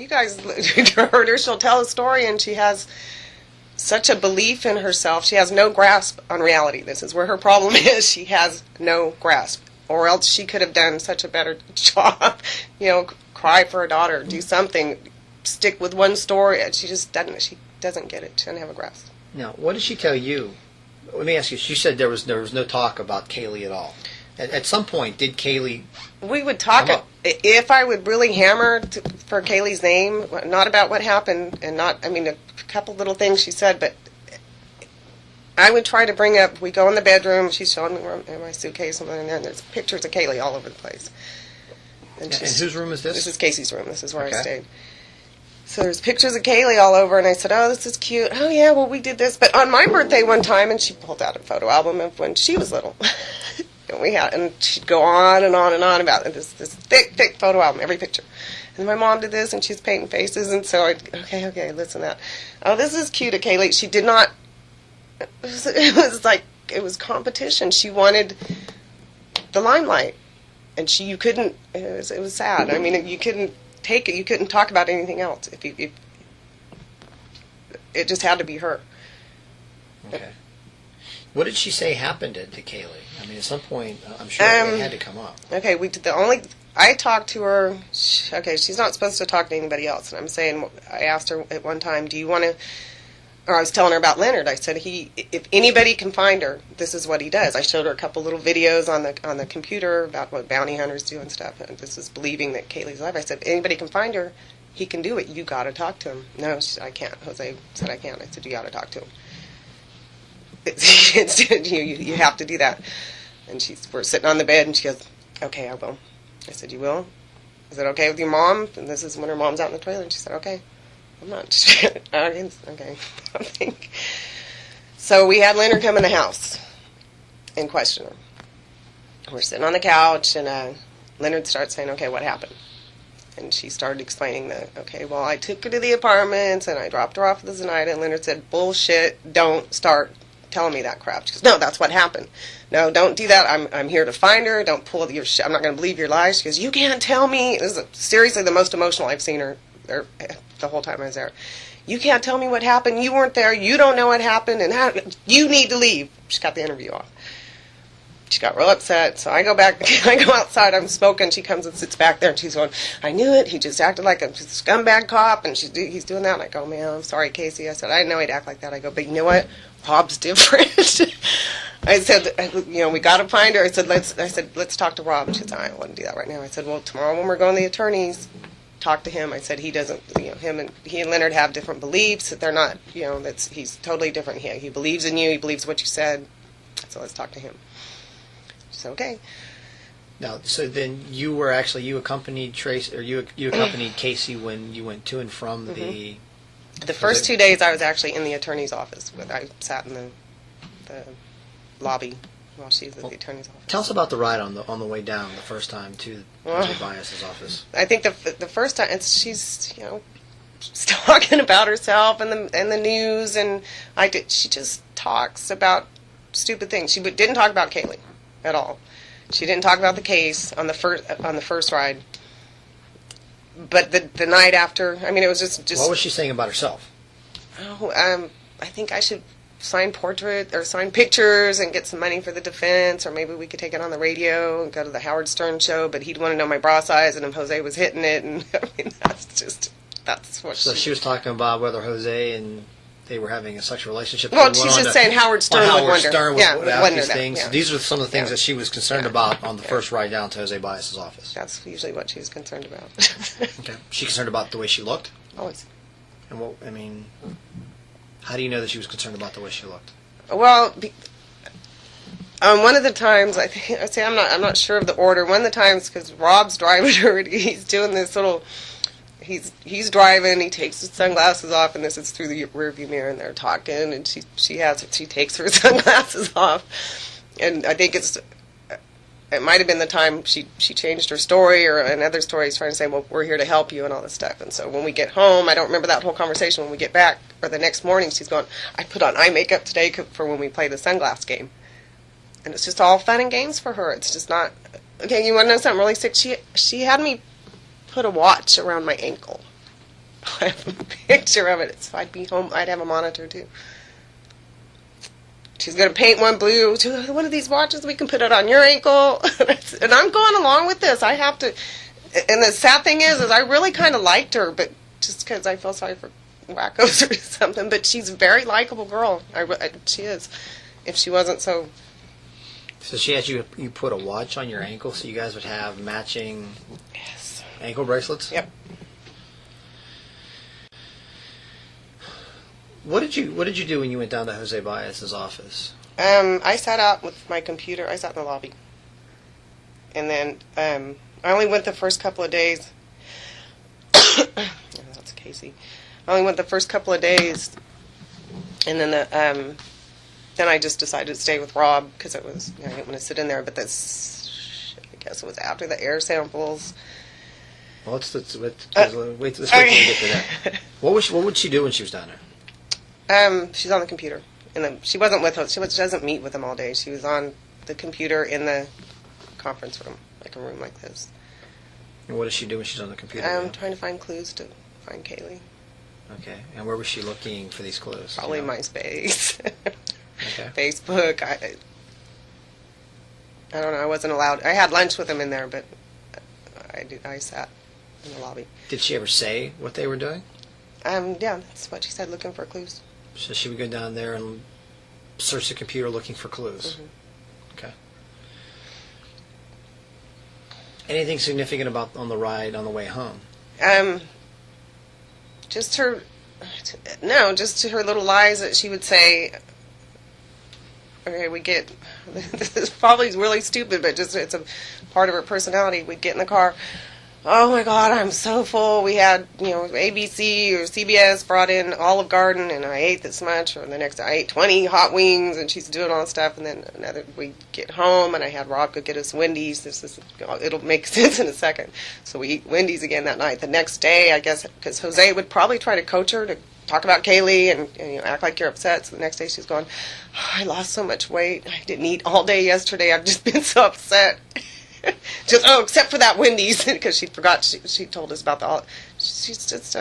you guys heard her. She'll tell a story, and she has such a belief in herself. She has no grasp on reality. This is where her problem is. She has no grasp. Or else she could have done such a better job. Cry for her daughter, do something, stick with one story. She just doesn't. She doesn't get it. She doesn't have a grasp. Now, what did she tell you? Let me ask you. She said there was no talk about Kaylee at all. At some point, did Kaylee? We would talk. If I would really hammer for Kaylee's name, not about what happened, and not. I mean, a couple little things she said, but I would try to bring up. We go in the bedroom. She's showing me my suitcase, and there's pictures of Kaylee all over the place. And whose room is this? This is Casey's room. This is where I stayed. So there's pictures of Kaylee all over, and I said, oh, this is cute. Oh, yeah, well, we did this. But on my birthday one time, and she pulled out a photo album of when she was little. And she'd go on and on and on about this thick photo album, every picture. And my mom did this, and she's painting faces, and so okay, listen to that. Oh, this is cute of Kaylee. She did not, it was competition. She wanted the limelight, and you couldn't, it was sad. I mean, you couldn't take it, you couldn't talk about anything else. If it just had to be her. Okay. What did she say happened to Kaylee? I mean, at some point, I'm sure it had to come up. Okay, I talked to her. She's not supposed to talk to anybody else. And I'm saying, I asked her at one time, do you want to, or I was telling her about Leonard. I said, if anybody can find her, this is what he does. I showed her a couple little videos on the computer about what bounty hunters do and stuff. And this is believing that Kaylee's alive. I said, if anybody can find her, he can do it. You got to talk to him. No, I can't. Jose said, I can't. I said, you got to talk to him. You have to do that. And we're sitting on the bed, and she goes, okay, I will. I said, you will? Is it okay with your mom? And this is when her mom's out in the trailer, and she said, okay. I'm not. Okay. I think. So we had Leonard come in the house and question her. We're sitting on the couch, and Leonard starts saying, okay, what happened? And she started explaining well, I took her to the apartments, and I dropped her off with Zenaida, and Leonard said, bullshit, don't start telling me that crap. She goes, no, that's what happened. No, don't do that. I'm here to find her. Don't pull your shit. I'm not going to believe your lies. She goes, you can't tell me. This is seriously the most emotional I've seen her the whole time I was there. You can't tell me what happened. You weren't there. You don't know what happened, and you need to leave. She got the interview off. She got real upset, so I go back. I go outside. I'm smoking. She comes and sits back there, and she's going, I knew it. He just acted like a scumbag cop, and he's doing that. And I go, man, I'm sorry, Casey. I said, I didn't know he'd act like that. I go, but you know what? Rob's different. I said, we got to find her. I said, let's talk to Rob. She said, I don't want to do that right now. I said, well, tomorrow when we're going to the attorneys, talk to him. I said, he doesn't, he and Leonard have different beliefs. That they're not, he's totally different. He believes in you. He believes what you said. So let's talk to him. She said, okay. Now, so then you accompanied Tracy, or you accompanied Casey when you went to and from the... The first 2 days I was actually in the attorney's office. I sat in the lobby while she was at the attorney's office. Tell us about the ride on the way down the first time to Jose Baez's office. I think the first time she's talking about herself and the news, and she just talks about stupid things. She didn't talk about Kaylee at all. She didn't talk about the case on the first ride. But the night after, I mean, it was just... What was she saying about herself? Oh, I think I should sign pictures and get some money for the defense, or maybe we could take it on the radio and go to the Howard Stern show, but he'd want to know my bra size and if Jose was hitting it, and I mean, that's what So she was talking about whether Jose and they were having a sexual relationship. Well, she's just saying Howard Stern would wonder. Would ask these things. Yeah. These are some of the things that she was concerned about on the first ride down to Jose Baez's office. That's usually what she was concerned about. Okay. She concerned about the way she looked? Always. And how do you know that she was concerned about the way she looked? Well, one of the times, I'm not sure of the order. One of the times, because Rob's driving her, he's doing this little... He's driving. He takes his sunglasses off, and this is through the rearview mirror, and they're talking. And she takes her sunglasses off, and I think it might have been the time she changed her story, or another story is trying to say, well, we're here to help you and all this stuff. And so when we get home, I don't remember that whole conversation. When we get back, or the next morning, she's going, I put on eye makeup today for when we play the sunglass game, and it's just all fun and games for her. It's just not okay. You want to know something really sick? She had me put a watch around my ankle I have a picture of it. So I'd be home. I'd have a monitor too. She's going to paint one blue. One of these watches, we can put it on your ankle. And I'm going along with this. I have to. And the sad thing is I really kind of liked her, but just because I feel sorry for wackos or something. But she's a very likable girl. She is. If she wasn't so. So she had you put a watch on your ankle so you guys would have matching ankle bracelets? Yep. What did you do when you went down to Jose Baez's office? I sat out with my computer. I sat in the lobby. And then I only went the first couple of days. That's Casey. I only went the first couple of days. And then then I just decided to stay with Rob because I didn't want to sit in there. But I guess it was after the air samples. Well, let's wait till we get to that. What would she do when she was down there? She's on the computer. She wasn't with us. She doesn't meet with them all day. She was on the computer in the conference room, like a room like this. And what does she do when she's on the computer? Trying to find clues to find Kaylee. Okay. And where was she looking for these clues? Probably MySpace. Okay. Facebook. I don't know. I wasn't allowed. I had lunch with them in there, but I sat in the lobby. Did she ever say what they were doing? Yeah, that's what she said, looking for clues. So she would go down there and search the computer looking for clues. Mm-hmm. Okay. Anything significant about on the ride on the way home? Just her little lies that she would say. Okay, this is probably really stupid, but it's a part of her personality. We'd get in the car. Oh my God, I'm so full. We had, ABC or CBS brought in Olive Garden, and I ate this much. Or the next day, I ate 20 hot wings, and she's doing all this stuff. And then we get home, and I had Rob go get us Wendy's. It'll make sense in a second. So we eat Wendy's again that night. The next day, I guess, because Jose would probably try to coach her to talk about Kaylee and act like you're upset. So the next day, she's going, I lost so much weight. I didn't eat all day yesterday. I've just been so upset. Just except for that Wendy's, because she forgot. She told us about she's just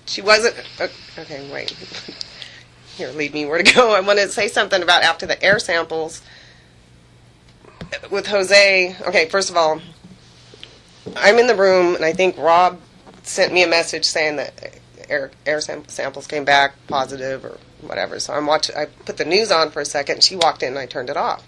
she wasn't okay. Wait, here, lead me where to go. I want to say something about after the air samples with Jose. Okay, first of all, I'm in the room, and I think Rob sent me a message saying that air samples came back positive or whatever. So I'm watching. I put the news on for a second. And she walked in, and I turned it off.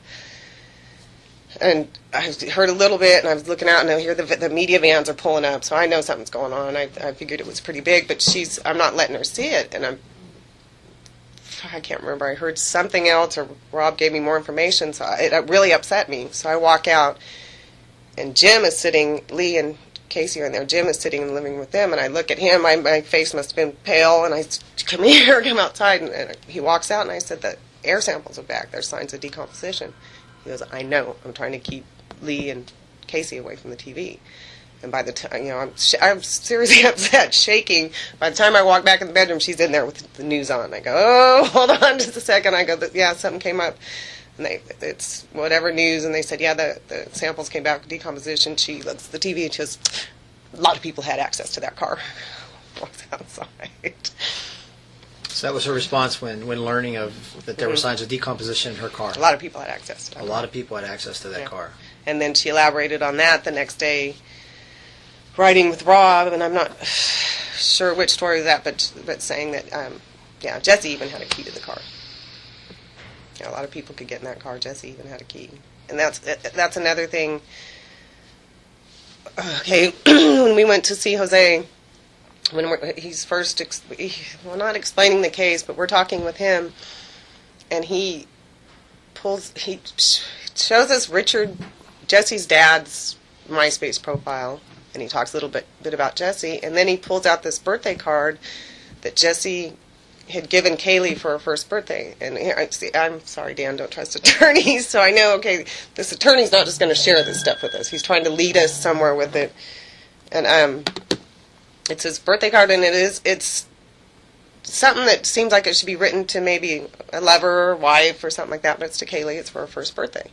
And I heard a little bit, and I was looking out, and I hear the media vans are pulling up, so I know something's going on. I figured it was pretty big, but I'm not letting her see it, and I can't remember. I heard something else, or Rob gave me more information, so it really upset me. So I walk out, and Jim is sitting, Lee and Casey are in there. Jim is sitting in the living room with them, and I look at him. My face must have been pale, and I said, come here, come outside. And he walks out, and I said, the air samples are back. There's signs of decomposition. He goes, I know. I'm trying to keep Lee and Casey away from the TV. And by the time, I'm seriously upset, shaking. By the time I walk back in the bedroom, she's in there with the news on. I go, oh, hold on just a second. I go, yeah, something came up. And it's whatever news. And they said, yeah, the samples came back with decomposition. She looks at the TV and she goes, a lot of people had access to that car. Walks outside. So that was her response when learning that there were signs of decomposition in her car. A lot of people had access to that car. A lot of people had access to that car. And then she elaborated on that the next day, writing with Rob, and I'm not sure which story was that, but saying that, Jesse even had a key to the car. A lot of people could get in that car. Jesse even had a key. And that's another thing. Okay, when we went to see Jose, he's first, we're not explaining the case, but we're talking with him, and he shows us Jesse's dad's MySpace profile, and he talks a little bit about Jesse, and then he pulls out this birthday card that Jesse had given Kaylee for her first birthday. And I'm sorry, Dan, don't trust attorneys, so I know, okay, this attorney's not just going to share this stuff with us. He's trying to lead us somewhere with it. And it's his birthday card, and it's something that seems like it should be written to maybe a lover or wife or something like that, but it's to Kaylee. It's for her first birthday.